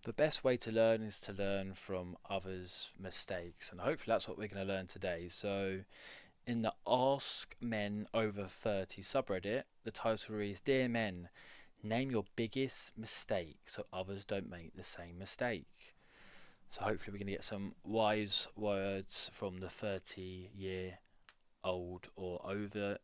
The best way to learn is to learn from others' mistakes, and hopefully that's what we're going to learn today. So, in the Ask Men Over 30 subreddit, the title reads, Dear Men, name your biggest mistake so others don't make the same mistake. So, hopefully, we're going to get some wise words from the 30-year-old or over.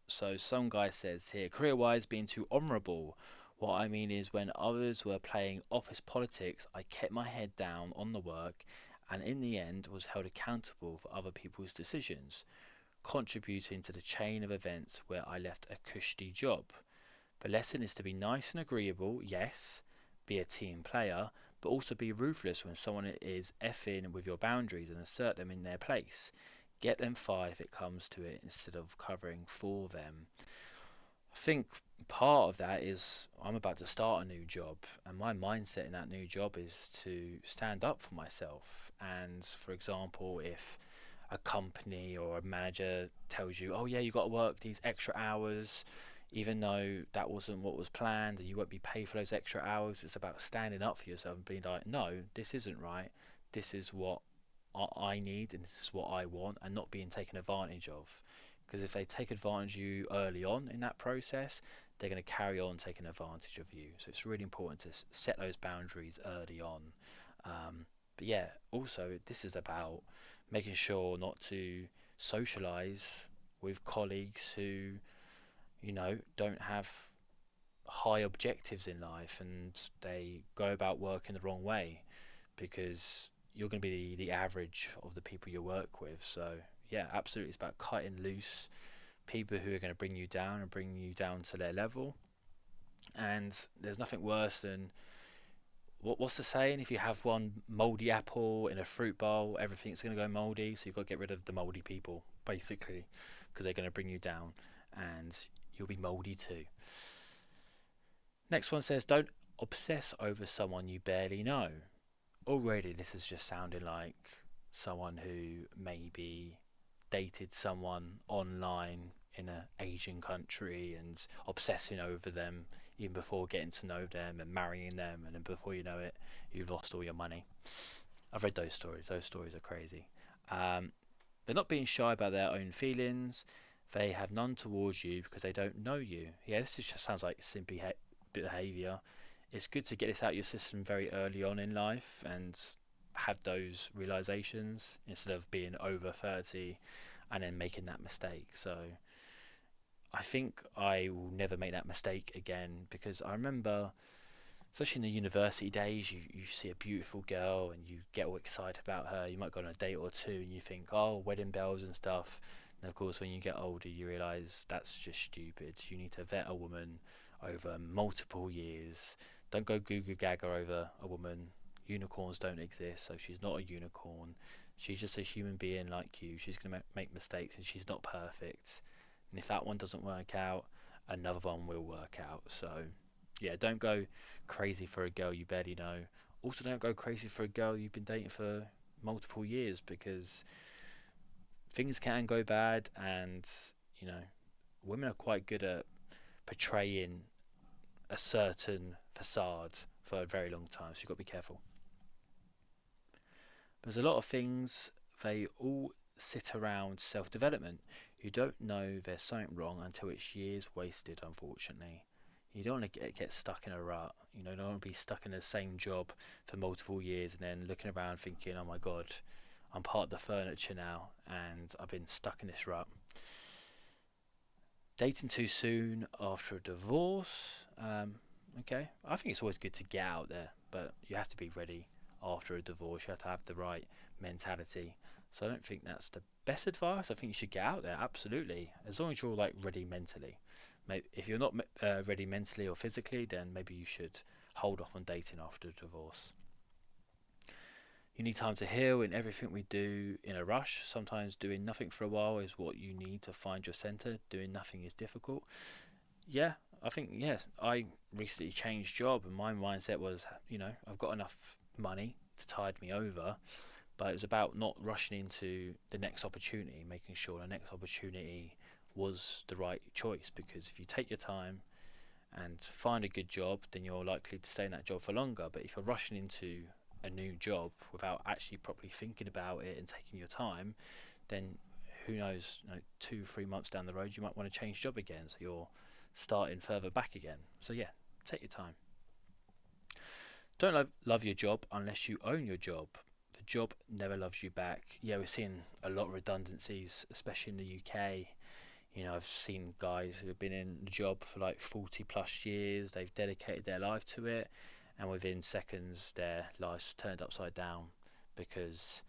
So, some guy says here, career wise, being too honourable. What I mean is, when others were playing office politics, I kept my head down on the work and in the end was held accountable for other people's decisions, contributing to the chain of events where I left a cushy job. The lesson is to be nice and agreeable, yes, be a team player, but also be ruthless when someone is effing with your boundaries and assert them in their place. Get them fired if it comes to it instead of covering for them. I think part of that is I'm about to start a new job, and my mindset in that new job is to stand up for myself. And for example, if a company or a manager tells you, oh, yeah, you got to work these extra hours, even though that wasn't what was planned and you won't be paid for those extra hours, it's about standing up for yourself and being like, no, this isn't right. This is what I need and this is what I want, and not being taken advantage of. Because if they take advantage of you early on in that process, they're going to carry on taking advantage of you. So it's really important to set those boundaries early on. But yeah, also this is about making sure not to socialize with colleagues who, don't have high objectives in life and they go about work in the wrong way, because you're going to be the average of the people you work with. So yeah, absolutely, it's about cutting loose people who are going to bring you down and bring you down to their level. And there's nothing worse than what's the saying? If you have one moldy apple in a fruit bowl, everything's going to go moldy. So you've got to get rid of the moldy people, basically, because they're going to bring you down, and you'll be moldy too. Next one says, don't obsess over someone you barely know. Already, this is just sounding like someone who maybe dated someone online in an Asian country and obsessing over them even before getting to know them and marrying them, and then before you know it, you've lost all your money. I've read those stories. Those stories are crazy. They're not being shy about their own feelings. They have none towards you because they don't know you. Yeah, this just sounds like simple behaviour. It's good to get this out of your system very early on in life and have those realizations instead of being over 30 and then making that mistake. So I think I will never make that mistake again, because I remember, especially in the university days, you see a beautiful girl and you get all excited about her. You might go on a date or two and you think, oh, wedding bells and stuff. And of course, when you get older, you realise that's just stupid. You need to vet a woman over multiple years. Don't go goo goo gaga over a woman. Unicorns don't exist, so she's not a unicorn. She's just a human being like you. She's going to make mistakes and she's not perfect. And if that one doesn't work out, another one will work out. So yeah, don't go crazy for a girl you barely know. Also, don't go crazy for a girl you've been dating for multiple years, because things can go bad, and you know, women are quite good at portraying a certain facade for a very long time, so you've got to be careful. There's a lot of things, they all sit around self-development. You don't know there's something wrong until it's years wasted, unfortunately. You don't want to get stuck in a rut. You don't want to be stuck in the same job for multiple years and then looking around thinking, oh my god, I'm part of the furniture now and I've been stuck in this rut. Dating too soon after a divorce. Okay, I think it's always good to get out there, but you have to be ready after a divorce. You have to have the right mentality. So I don't think that's the best advice. I think you should get out there, absolutely, as long as you're like ready mentally. Maybe if you're not ready mentally or physically, then maybe you should hold off on dating after a divorce. You need time to heal. In everything we do in a rush, sometimes doing nothing for a while is what you need to find your center. Doing nothing is difficult. Yeah, I think, yes, I recently changed job and my mindset was, I've got enough money to tide me over, but it's about not rushing into the next opportunity, making sure the next opportunity was the right choice, because if you take your time and find a good job, then you're likely to stay in that job for longer. But if you're rushing into a new job without actually properly thinking about it and taking your time, then who knows, 2-3 months down the road you might want to change job again, so you're starting further back again. So yeah, take your time. Don't love your job unless you own your job. The job never loves you back. Yeah, we're seeing a lot of redundancies, especially in the UK. I've seen guys who have been in the job for like 40 plus years, they've dedicated their life to it, and within seconds their life's turned upside down because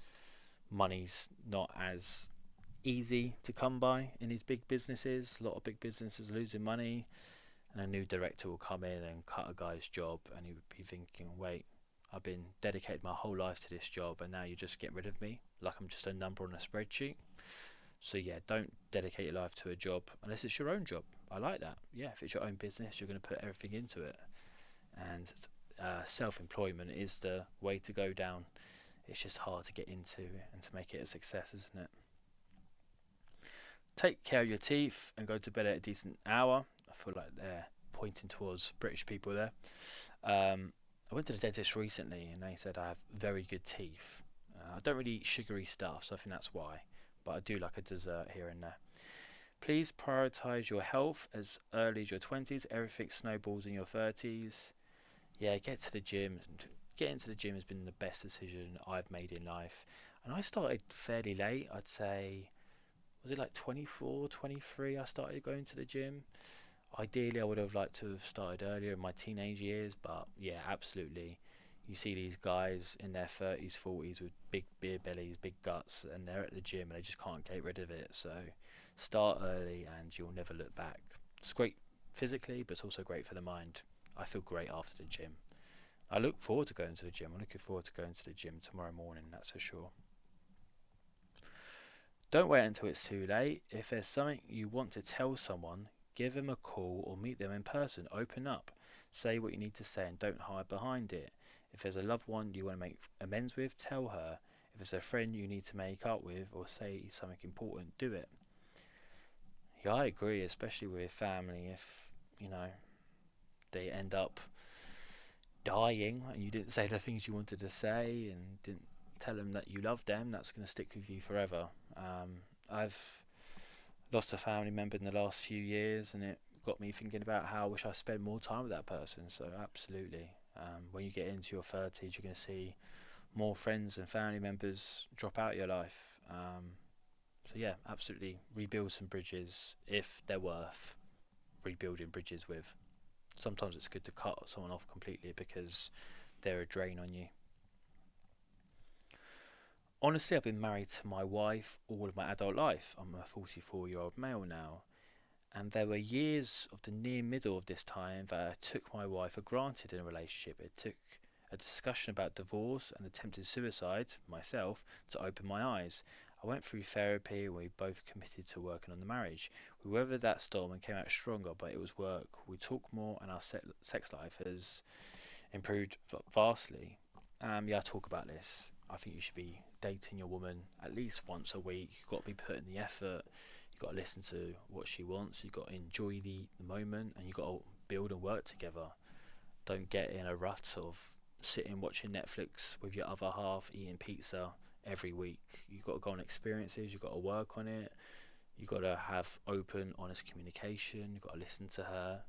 money's not as easy to come by in these big businesses. A lot of big businesses are losing money, and a new director will come in and cut a guy's job, and he would be thinking, wait, I've been dedicated my whole life to this job, and now you just get rid of me like I'm just a number on a spreadsheet. So yeah, don't dedicate your life to a job unless it's your own job. I like that. Yeah, if it's your own business, you're going to put everything into it, and self-employment is the way to go down. It's just hard to get into and to make it a success, isn't it? Take care of your teeth and go to bed at a decent hour. I feel like they're pointing towards British people there. I went to the dentist recently and they said I have very good teeth. I don't really eat sugary stuff, so I think that's why. But I do like a dessert here and there. Please prioritise your health as early as your 20s. Everything snowballs in your 30s. Yeah, get to the gym. Getting into the gym has been the best decision I've made in life. And I started fairly late. I'd say, was it like 24, 23 I started going to the gym? Ideally, I would have liked to have started earlier in my teenage years, but yeah, absolutely. You see these guys in their 30s, 40s with big beer bellies, big guts, and they're at the gym and they just can't get rid of it. So start early and you'll never look back. It's great physically, but it's also great for the mind. I feel great after the gym. I look forward to going to the gym. I'm looking forward to going to the gym tomorrow morning, that's for sure. Don't wait until it's too late. If there's something you want to tell someone, give them a call or meet them in person. Open up. Say what you need to say and don't hide behind it. If there's a loved one you want to make amends with, tell her. If it's a friend you need to make up with or say something important, do it. Yeah, I agree, especially with family. If, they end up dying and you didn't say the things you wanted to say and didn't tell them that you love them, that's going to stick with you forever. I've lost a family member in the last few years, and it got me thinking about how I wish I spent more time with that person. So absolutely, when you get into your 30s, you're going to see more friends and family members drop out of your life. So yeah, absolutely, rebuild some bridges if they're worth rebuilding bridges with. Sometimes it's good to cut someone off completely because they're a drain on you. Honestly, I've been married to my wife all of my adult life. I'm a 44-year-old male now, and there were years of the near middle of this time that I took my wife for granted in a relationship. It took a discussion about divorce and attempted suicide, myself, to open my eyes. I went through therapy and we both committed to working on the marriage. We weathered that storm and came out stronger, but it was work. We talk more and our sex life has improved vastly. I talk about this. I think you should be dating your woman at least once a week. You've got to be putting the effort. You've got to listen to what she wants. You've got to enjoy the moment, and you've got to build and work together. Don't get in a rut of sitting watching Netflix with your other half, eating pizza every week. You've got to go on experiences. You've got to work on it. You've got to have open, honest communication. You've got to listen to her.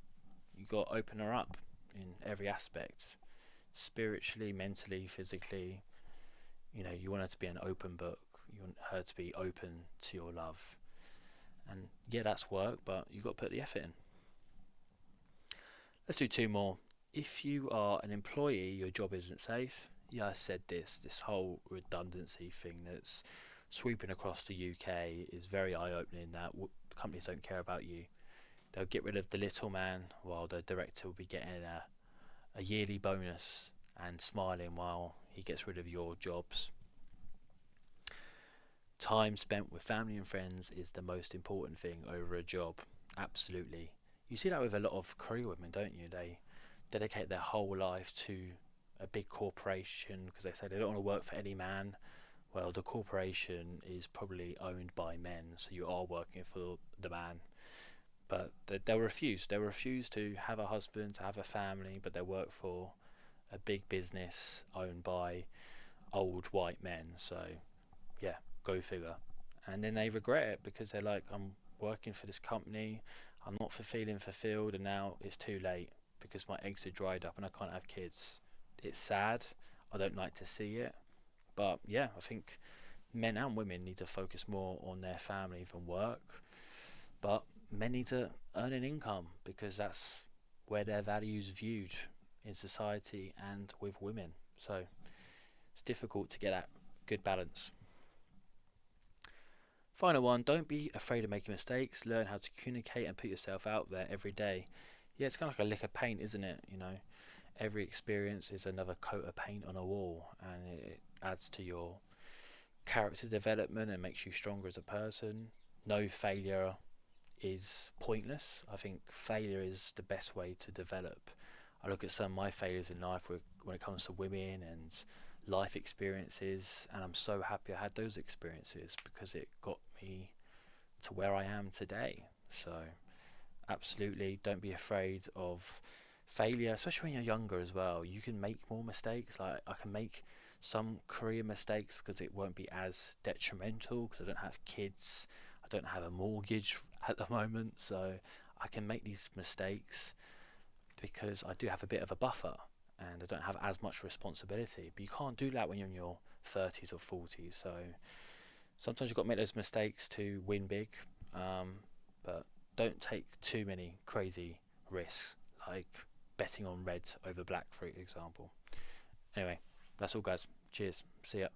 You've got to open her up in every aspect. Spiritually, mentally, physically. You want her to be an open book. You want her to be open to your love. And yeah, that's work, but you've got to put the effort in. Let's do two more. If you are an employee, your job isn't safe. Yeah, I said this whole redundancy thing that's sweeping across the UK is very eye-opening, that companies don't care about you. They'll get rid of the little man while the director will be getting a yearly bonus and smiling while he gets rid of your jobs. Time spent with family and friends is the most important thing over a job. Absolutely. You see that with a lot of career women, don't you? They dedicate their whole life to a big corporation because they say they don't want to work for any man. Well, the corporation is probably owned by men, so you are working for the man. but they'll refuse. They'll refuse to have a husband, to have a family, but they work for a big business owned by old white men. So yeah, go figure. And then they regret it because they're like, I'm working for this company, I'm not feeling fulfilled, and now it's too late because my eggs are dried up and I can't have kids. It's sad. I don't like to see it, but yeah, I think men and women need to focus more on their family than work. But men need to earn an income because that's where their value is viewed in society and with women. So it's difficult to get that good balance. Final one, don't be afraid of making mistakes. Learn how to communicate and put yourself out there every day. Yeah, it's kind of like a lick of paint, isn't it? You know, every experience is another coat of paint on a wall, and it adds to your character development and makes you stronger as a person. No failure is pointless. I think failure is the best way to develop. I look at some of my failures in life when it comes to women and life experiences, and I'm so happy I had those experiences because it got me to where I am today. So absolutely don't be afraid of failure, especially when you're younger as well. You can make more mistakes. Like I can make some career mistakes because it won't be as detrimental because I don't have kids, I don't have a mortgage at the moment, so I can make these mistakes because I do have a bit of a buffer and I don't have as much responsibility. But you can't do that when you're in your 30s or 40s. So sometimes you've got to make those mistakes to win big, but don't take too many crazy risks like betting on red over black, for example. Anyway, that's all, guys. Cheers. See ya.